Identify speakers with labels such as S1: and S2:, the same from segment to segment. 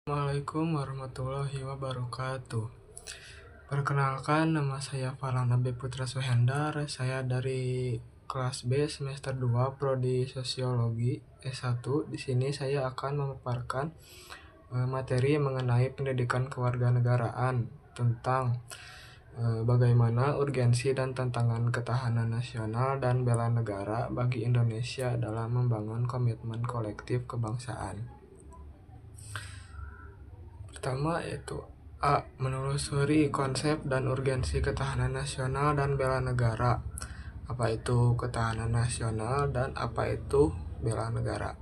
S1: Assalamualaikum warahmatullahi wabarakatuh. Perkenalkan, nama saya Farhan Abi Putra Suhendar. Saya dari kelas B semester 2 Prodi Sosiologi S1. Di sini saya akan memaparkan materi mengenai pendidikan kewarganegaraan tentang bagaimana urgensi dan tantangan ketahanan nasional dan bela negara bagi Indonesia dalam membangun komitmen kolektif kebangsaan. Pertama yaitu A. Menelusuri konsep dan urgensi ketahanan nasional dan bela negara. Apa itu ketahanan nasional dan apa itu bela negara?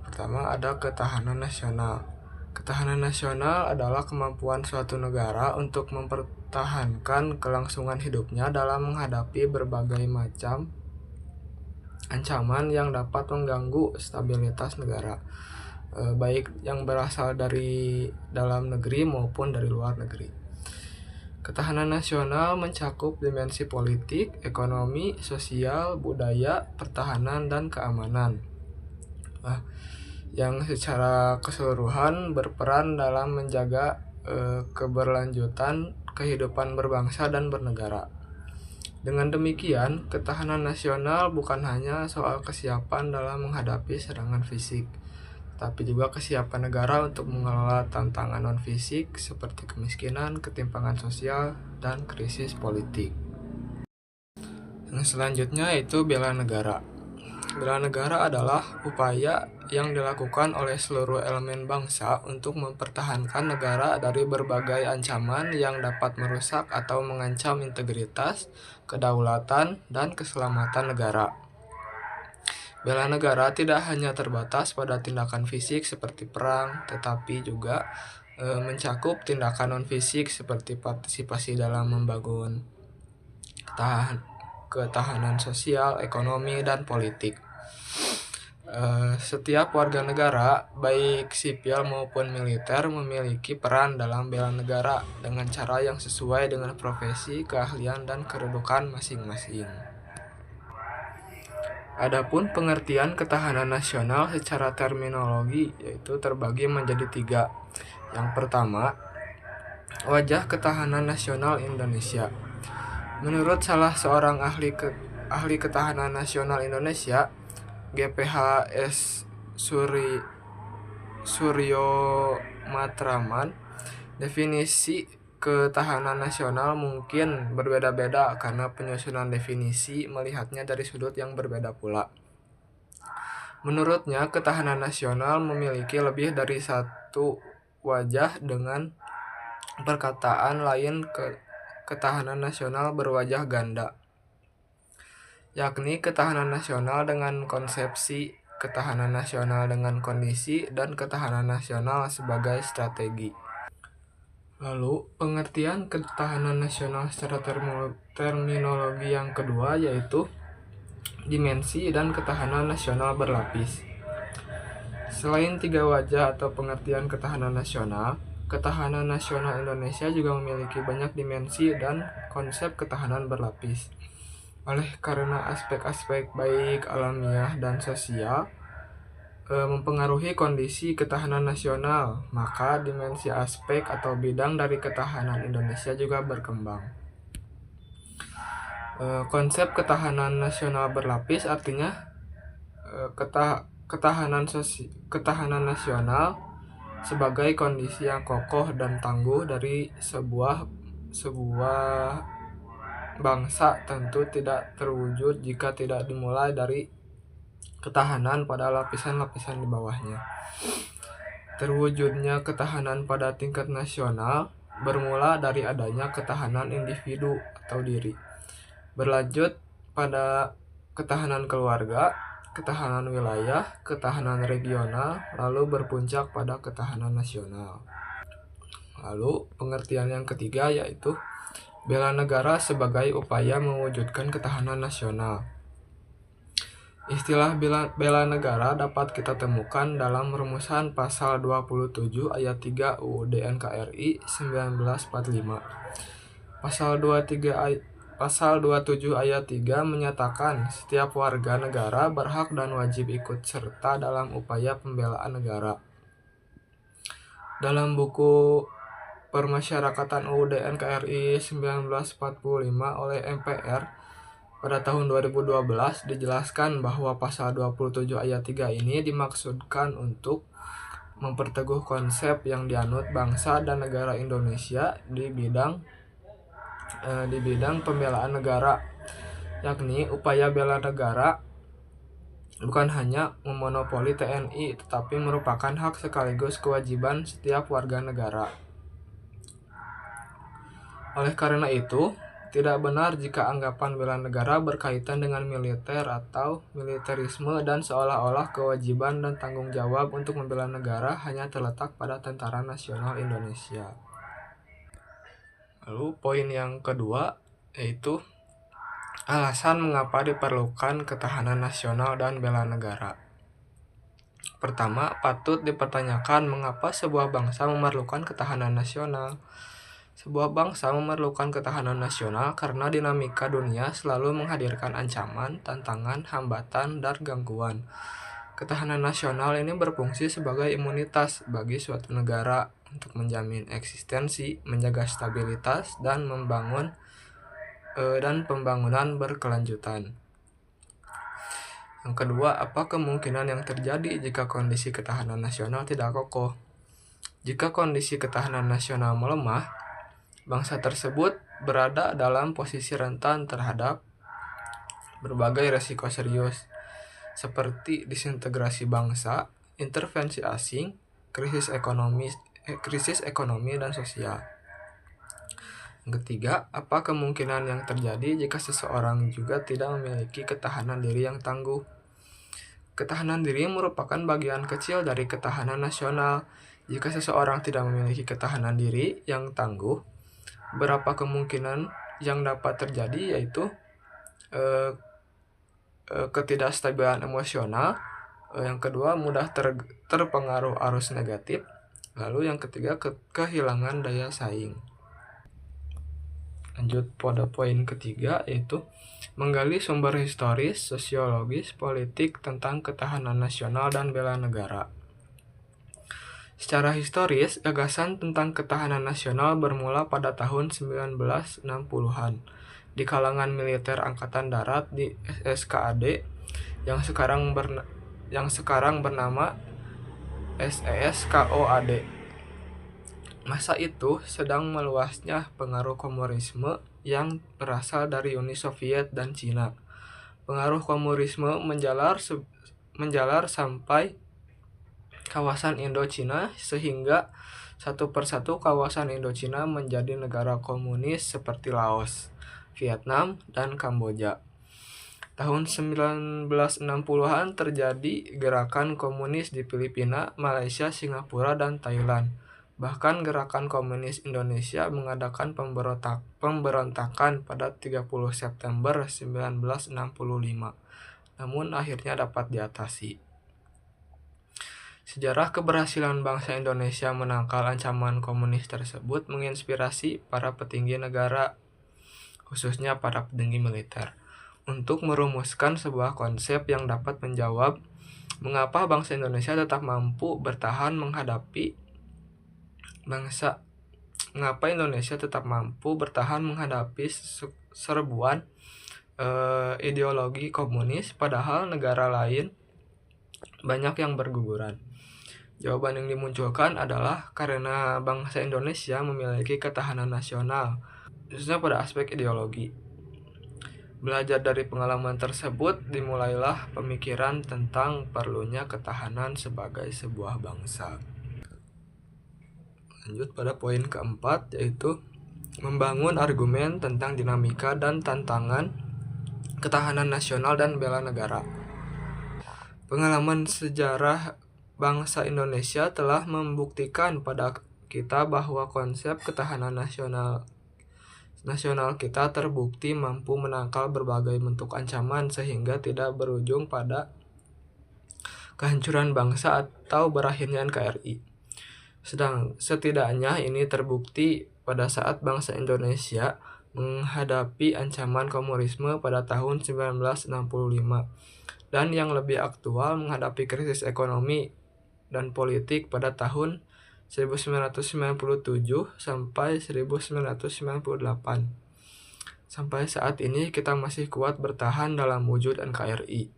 S1: Pertama ada ketahanan nasional. Ketahanan nasional adalah kemampuan suatu negara untuk mempertahankan kelangsungan hidupnya dalam menghadapi berbagai macam ancaman yang dapat mengganggu stabilitas negara, baik yang berasal dari dalam negeri maupun dari luar negeri. Ketahanan nasional mencakup dimensi politik, ekonomi, sosial, budaya, pertahanan, dan keamanan, yang secara keseluruhan berperan dalam menjaga keberlanjutan kehidupan berbangsa dan bernegara. Dengan demikian, ketahanan nasional bukan hanya soal kesiapan dalam menghadapi serangan fisik, tapi juga kesiapan negara untuk mengelola tantangan non-fisik seperti kemiskinan, ketimpangan sosial, dan krisis politik. Yang selanjutnya yaitu bela negara. Bela negara adalah upaya yang dilakukan oleh seluruh elemen bangsa untuk mempertahankan negara dari berbagai ancaman yang dapat merusak atau mengancam integritas, kedaulatan, dan keselamatan negara. Bela negara tidak hanya terbatas pada tindakan fisik seperti perang, tetapi juga mencakup tindakan non-fisik seperti partisipasi dalam membangun ketahanan sosial, ekonomi, dan politik. Setiap warga negara, baik sipil maupun militer, memiliki peran dalam bela negara dengan cara yang sesuai dengan profesi, keahlian, dan kedudukan masing-masing. Adapun pengertian ketahanan nasional secara terminologi yaitu terbagi menjadi 3. Yang pertama, wajah ketahanan nasional Indonesia. Menurut salah seorang ahli ketahanan nasional Indonesia, GPH.S. Suryo Matraman, definisi ketahanan nasional mungkin berbeda-beda karena penyusunan definisi melihatnya dari sudut yang berbeda pula. Menurutnya, ketahanan nasional memiliki lebih dari satu wajah, dengan perkataan lain ketahanan nasional berwajah ganda, yakni ketahanan nasional dengan konsepsi, ketahanan nasional dengan kondisi, dan ketahanan nasional sebagai strategi. Lalu, pengertian ketahanan nasional secara terminologi yang kedua yaitu dimensi dan ketahanan nasional berlapis. Selain 3 wajah atau pengertian ketahanan nasional Indonesia juga memiliki banyak dimensi dan konsep ketahanan berlapis. Oleh karena aspek-aspek baik alamiah dan sosial mempengaruhi kondisi ketahanan nasional, maka dimensi aspek atau bidang dari ketahanan Indonesia juga berkembang. Konsep ketahanan nasional berlapis artinya ketahanan nasional sebagai kondisi yang kokoh dan tangguh dari sebuah bangsa tentu tidak terwujud jika tidak dimulai dari ketahanan pada lapisan-lapisan di bawahnya. Terwujudnya ketahanan pada tingkat nasional bermula dari adanya ketahanan individu atau diri, berlanjut pada ketahanan keluarga, ketahanan wilayah, ketahanan regional, lalu berpuncak pada ketahanan nasional. Lalu pengertian yang ketiga yaitu bela negara sebagai upaya mewujudkan ketahanan nasional. Istilah bela negara dapat kita temukan dalam rumusan pasal 27 ayat 3 UUD NKRI 1945. Pasal 23 Pasal 27 ayat 3 menyatakan setiap warga negara berhak dan wajib ikut serta dalam upaya pembelaan negara. Dalam buku Permasyarakatan UUD NKRI 1945 oleh MPR pada tahun 2012 dijelaskan bahwa pasal 27 ayat 3 ini dimaksudkan untuk memperteguh konsep yang dianut bangsa dan negara Indonesia di bidang pembelaan negara, yakni upaya bela negara bukan hanya memonopoli TNI tetapi merupakan hak sekaligus kewajiban setiap warga negara. Oleh karena itu, tidak benar jika anggapan bela negara berkaitan dengan militer atau militerisme dan seolah-olah kewajiban dan tanggung jawab untuk membela negara hanya terletak pada Tentara Nasional Indonesia. Lalu poin yang kedua yaitu alasan mengapa diperlukan ketahanan nasional dan bela negara. Pertama, patut dipertanyakan mengapa sebuah bangsa memerlukan ketahanan nasional. Sebuah bangsa memerlukan ketahanan nasional karena dinamika dunia selalu menghadirkan ancaman, tantangan, hambatan, dan gangguan. Ketahanan nasional ini berfungsi sebagai imunitas bagi suatu negara untuk menjamin eksistensi, menjaga stabilitas, dan pembangunan berkelanjutan. Yang kedua, apa kemungkinan yang terjadi jika kondisi ketahanan nasional tidak kokoh? Jika kondisi ketahanan nasional melemah, bangsa tersebut berada dalam posisi rentan terhadap berbagai risiko serius, seperti disintegrasi bangsa, intervensi asing, krisis ekonomi dan sosial. Yang ketiga, apa kemungkinan yang terjadi jika seseorang juga tidak memiliki ketahanan diri yang tangguh? Ketahanan diri merupakan bagian kecil dari ketahanan nasional. Jika seseorang tidak memiliki ketahanan diri yang tangguh, berapa kemungkinan yang dapat terjadi yaitu ketidakstabilan emosional, yang kedua mudah terpengaruh arus negatif, lalu yang ketiga kehilangan daya saing. Lanjut pada poin ketiga yaitu menggali sumber historis, sosiologis, politik tentang ketahanan nasional dan bela negara. Secara historis, gagasan tentang ketahanan nasional bermula pada tahun 1960-an di kalangan militer Angkatan Darat di SSKAD yang sekarang bernama SESKOAD. Masa itu sedang meluasnya pengaruh komunisme yang berasal dari Uni Soviet dan Cina. Pengaruh komunisme menjalar sampai kawasan Indochina sehingga satu persatu kawasan Indochina menjadi negara komunis seperti Laos, Vietnam, dan Kamboja. Tahun 1960-an terjadi gerakan komunis di Filipina, Malaysia, Singapura, dan Thailand. Bahkan gerakan komunis Indonesia mengadakan pemberontakan pada 30 September 1965, namun akhirnya dapat diatasi. Sejarah keberhasilan bangsa Indonesia menangkal ancaman komunis tersebut menginspirasi para petinggi negara, khususnya para petinggi militer, untuk merumuskan sebuah konsep yang dapat menjawab mengapa bangsa Indonesia tetap mampu bertahan menghadapi serbuan ideologi komunis, padahal negara lain banyak yang berguguran. Jawaban yang dimunculkan adalah karena bangsa Indonesia memiliki ketahanan nasional, khususnya pada aspek ideologi. Belajar dari pengalaman tersebut, dimulailah pemikiran tentang perlunya ketahanan sebagai sebuah bangsa. Lanjut pada poin keempat, yaitu membangun argumen tentang dinamika dan tantangan ketahanan nasional dan bela negara. Pengalaman sejarah bangsa Indonesia telah membuktikan pada kita bahwa konsep ketahanan nasional kita terbukti mampu menangkal berbagai bentuk ancaman sehingga tidak berujung pada kehancuran bangsa atau berakhirnya NKRI. Setidaknya ini terbukti pada saat bangsa Indonesia menghadapi ancaman komunisme pada tahun 1965, dan yang lebih aktual menghadapi krisis ekonomi dan politik pada tahun 1997 sampai 1998. Sampai saat ini kita masih kuat bertahan dalam wujud NKRI.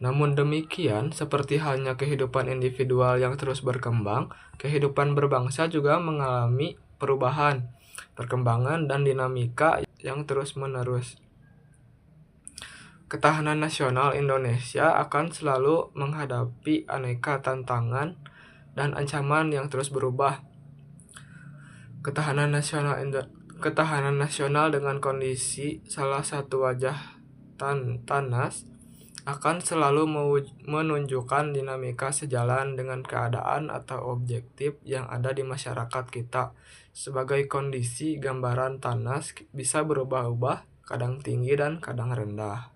S1: Namun demikian, seperti halnya kehidupan individual yang terus berkembang, kehidupan berbangsa juga mengalami perubahan, perkembangan, dan dinamika yang terus-menerus. Ketahanan nasional Indonesia akan selalu menghadapi aneka tantangan dan ancaman yang terus berubah. Ketahanan nasional dengan kondisi salah satu wajah TANAS akan selalu menunjukkan dinamika sejalan dengan keadaan atau objektif yang ada di masyarakat kita. Sebagai kondisi, gambaran TANAS bisa berubah-ubah, kadang tinggi dan kadang rendah.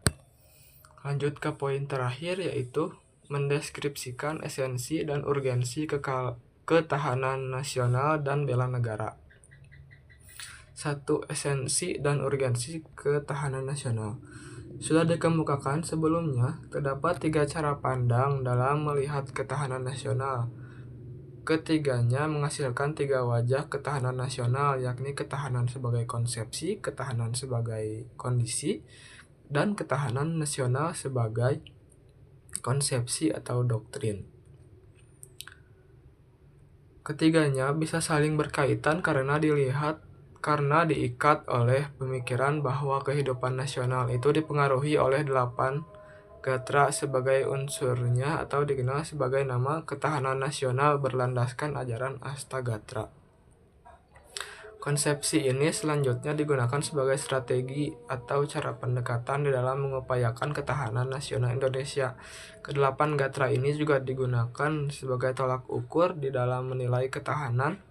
S1: Lanjut ke poin terakhir, yaitu mendeskripsikan esensi dan urgensi ketahanan nasional dan bela negara. 1. Esensi dan urgensi ketahanan nasional. Sudah dikemukakan sebelumnya, terdapat 3 cara pandang dalam melihat ketahanan nasional. Ketiganya menghasilkan 3 wajah ketahanan nasional, yakni ketahanan sebagai konsepsi, ketahanan sebagai kondisi, dan ketahanan nasional sebagai konsepsi atau doktrin. Ketiganya bisa saling berkaitan karena diikat oleh pemikiran bahwa kehidupan nasional itu dipengaruhi oleh 8 gatra sebagai unsurnya, atau dikenal sebagai nama ketahanan nasional berlandaskan ajaran Astagatra. Konsepsi ini selanjutnya digunakan sebagai strategi atau cara pendekatan di dalam mengupayakan ketahanan nasional Indonesia. Kedelapan gatra ini juga digunakan sebagai tolak ukur di dalam menilai ketahanan.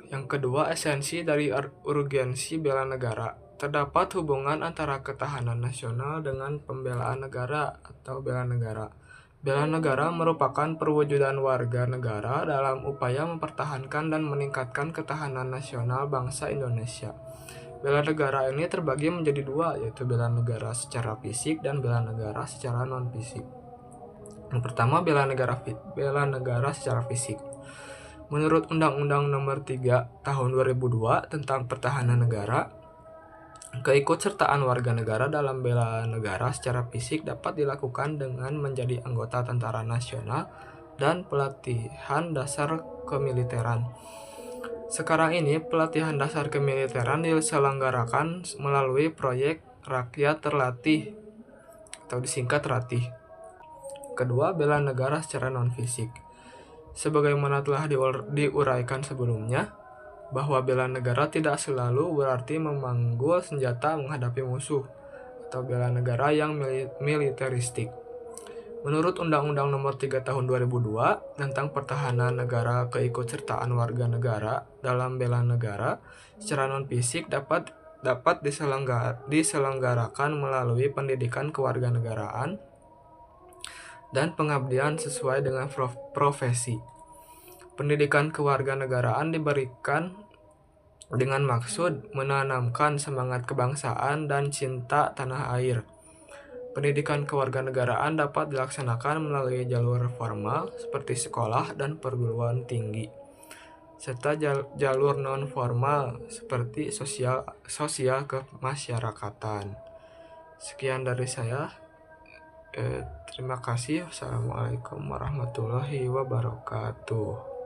S1: Yang kedua, esensi dari urgensi bela negara. Terdapat hubungan antara ketahanan nasional dengan pembelaan negara atau bela negara. Bela negara merupakan perwujudan warga negara dalam upaya mempertahankan dan meningkatkan ketahanan nasional bangsa Indonesia. Bela negara ini terbagi menjadi 2, yaitu bela negara secara fisik dan bela negara secara non-fisik. Yang pertama, bela negara secara fisik. Menurut Undang-Undang Nomor 3 Tahun 2002 tentang Pertahanan Negara, keikutsertaan warga negara dalam bela negara secara fisik dapat dilakukan dengan menjadi anggota tentara nasional dan pelatihan dasar kemiliteran. Sekarang ini, pelatihan dasar kemiliteran diselenggarakan melalui proyek Rakyat Terlatih atau disingkat RATIH. Kedua, bela negara secara non-fisik. Sebagaimana telah diuraikan sebelumnya, bahwa bela negara tidak selalu berarti memanggul senjata menghadapi musuh, atau bela negara yang militeristik. Menurut Undang-Undang Nomor 3 Tahun 2002 tentang Pertahanan Negara, keikutsertaan warga negara dalam bela negara secara non-fisik dapat diselenggarakan melalui pendidikan kewarganegaraan dan pengabdian sesuai dengan profesi. Pendidikan kewarganegaraan diberikan dengan maksud menanamkan semangat kebangsaan dan cinta tanah air. Pendidikan kewarganegaraan dapat dilaksanakan melalui jalur formal seperti sekolah dan perguruan tinggi, serta jalur non-formal seperti sosial kemasyarakatan. Sekian dari saya. Terima kasih. Wassalamualaikum warahmatullahi wabarakatuh.